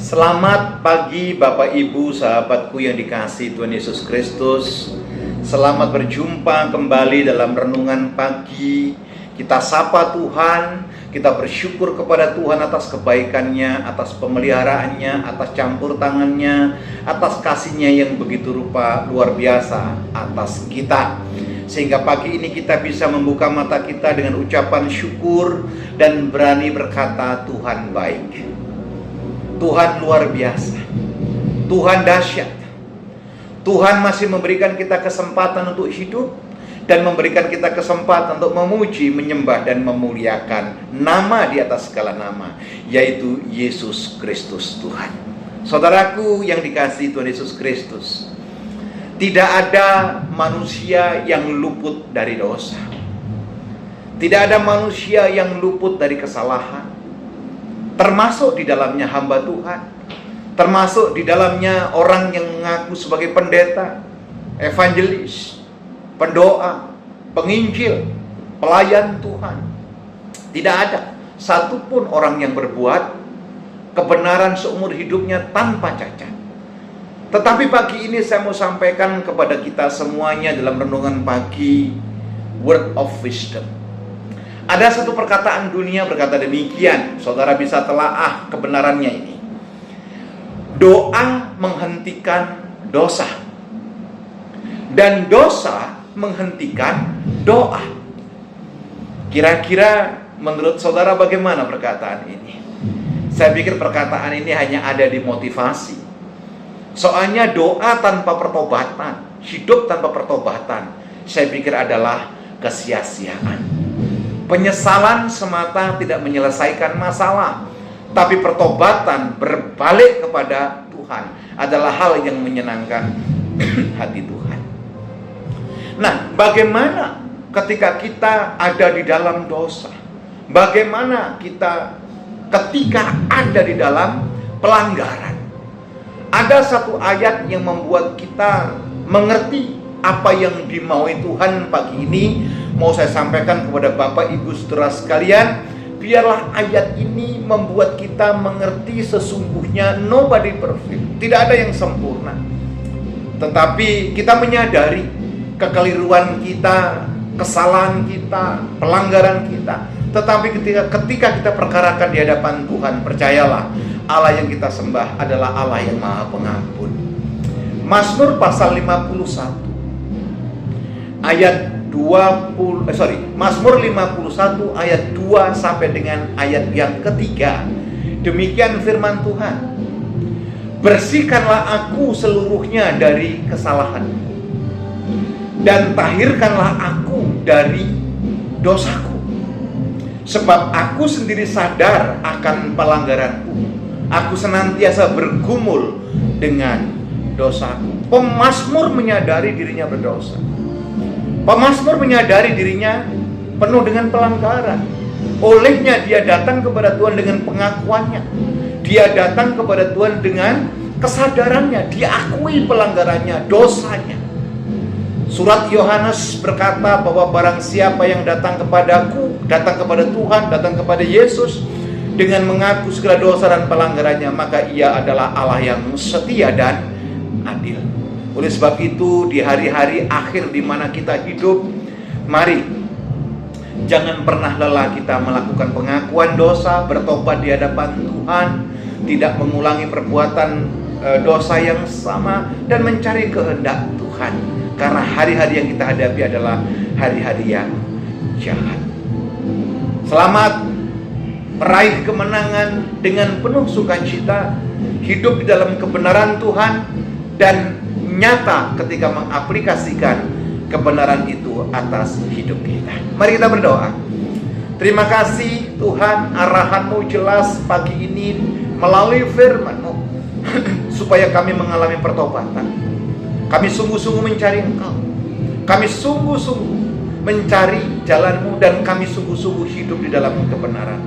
Selamat pagi Bapak Ibu sahabatku yang dikasihi Tuhan Yesus Kristus. Selamat berjumpa kembali dalam renungan pagi. Kita sapa Tuhan, kita bersyukur kepada Tuhan atas kebaikannya, atas pemeliharaannya, atas campur tangannya, atas kasihnya yang begitu rupa luar biasa atas kita. Sehingga pagi ini kita bisa membuka mata kita dengan ucapan syukur dan berani berkata Tuhan baik. Tuhan luar biasa, Tuhan dahsyat. Tuhan masih memberikan kita kesempatan untuk hidup dan memberikan kita kesempatan untuk memuji, menyembah dan memuliakan nama di atas segala nama, yaitu Yesus Kristus Tuhan. Saudaraku yang dikasihi Tuhan Yesus Kristus, tidak ada manusia yang luput dari dosa. Tidak ada manusia yang luput dari kesalahan. Termasuk di dalamnya hamba Tuhan, termasuk di dalamnya orang yang mengaku sebagai pendeta, evangelis, pendoa, penginjil, pelayan Tuhan. Tidak ada satupun orang yang berbuat kebenaran seumur hidupnya tanpa cacat. Tetapi pagi ini saya mau sampaikan kepada kita semuanya dalam renungan pagi, word of wisdom. Ada satu perkataan dunia berkata demikian, saudara bisa telaah kebenarannya ini. Doa menghentikan dosa, dan dosa menghentikan doa. Kira-kira menurut saudara bagaimana perkataan ini? Saya pikir perkataan ini hanya ada di motivasi. Soalnya doa tanpa pertobatan, hidup tanpa pertobatan, saya pikir adalah kesia-siaan. Penyesalan semata tidak menyelesaikan masalah, tapi pertobatan berbalik kepada Tuhan adalah hal yang menyenangkan hati Tuhan. Nah, bagaimana ketika kita ada di dalam dosa? Bagaimana kita ketika ada di dalam pelanggaran? Ada satu ayat yang membuat kita mengerti apa yang dimaui Tuhan pagi ini. Mau saya sampaikan kepada Bapak Ibu saudara sekalian, biarlah ayat ini membuat kita mengerti sesungguhnya nobody perfect, tidak ada yang sempurna. Tetapi kita menyadari kekeliruan kita, kesalahan kita, pelanggaran kita. Tetapi ketika kita perkarakan di hadapan Tuhan, percayalah, Allah yang kita sembah adalah Allah yang Maha Pengampun. Mazmur pasal 51 ayat Mazmur 51 ayat 2 sampai dengan ayat yang ketiga. Demikian firman Tuhan. Bersihkanlah aku seluruhnya dari kesalahanku, dan tahirkanlah aku dari dosaku. Sebab aku sendiri sadar akan pelanggaranku. Aku senantiasa bergumul dengan dosaku. Pemazmur menyadari dirinya berdosa. Pemazmur menyadari dirinya penuh dengan pelanggaran. Olehnya dia datang kepada Tuhan dengan pengakuannya. Dia datang kepada Tuhan dengan kesadarannya. Dia akui pelanggarannya, dosanya. Surat Yohanes berkata bahwa barang siapa yang datang kepadaku, datang kepada Tuhan, datang kepada Yesus dengan mengaku segala dosa dan pelanggarannya, maka ia adalah Allah yang setia dan adil. Oleh sebab itu, di hari-hari akhir di mana kita hidup, mari jangan pernah lelah kita melakukan pengakuan dosa, bertobat di hadapan Tuhan, tidak mengulangi perbuatan dosa yang sama, dan mencari kehendak Tuhan. Karena hari-hari yang kita hadapi adalah hari-hari yang jahat. Selamat meraih kemenangan dengan penuh sukacita, hidup di dalam kebenaran Tuhan, dan nyata ketika mengaplikasikan kebenaran itu atas hidup kita. Mari kita berdoa. Terima kasih Tuhan, arahan-Mu jelas pagi ini melalui firman-Mu supaya kami mengalami pertobatan. Kami sungguh-sungguh mencari Engkau. Kami sungguh-sungguh mencari jalan-Mu, dan kami sungguh-sungguh hidup di dalam kebenaran.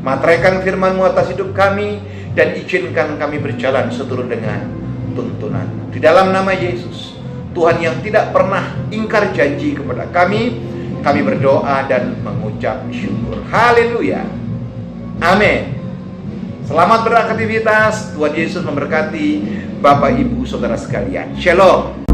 Materaikan firman-Mu atas hidup kami, dan izinkan kami berjalan seturut dengan tuntunan. Di dalam nama Yesus, Tuhan yang tidak pernah ingkar janji kepada kami berdoa dan mengucap syukur. Haleluya. Amin. Selamat beraktivitas. Tuhan Yesus memberkati Bapak Ibu Saudara sekalian. Shalom.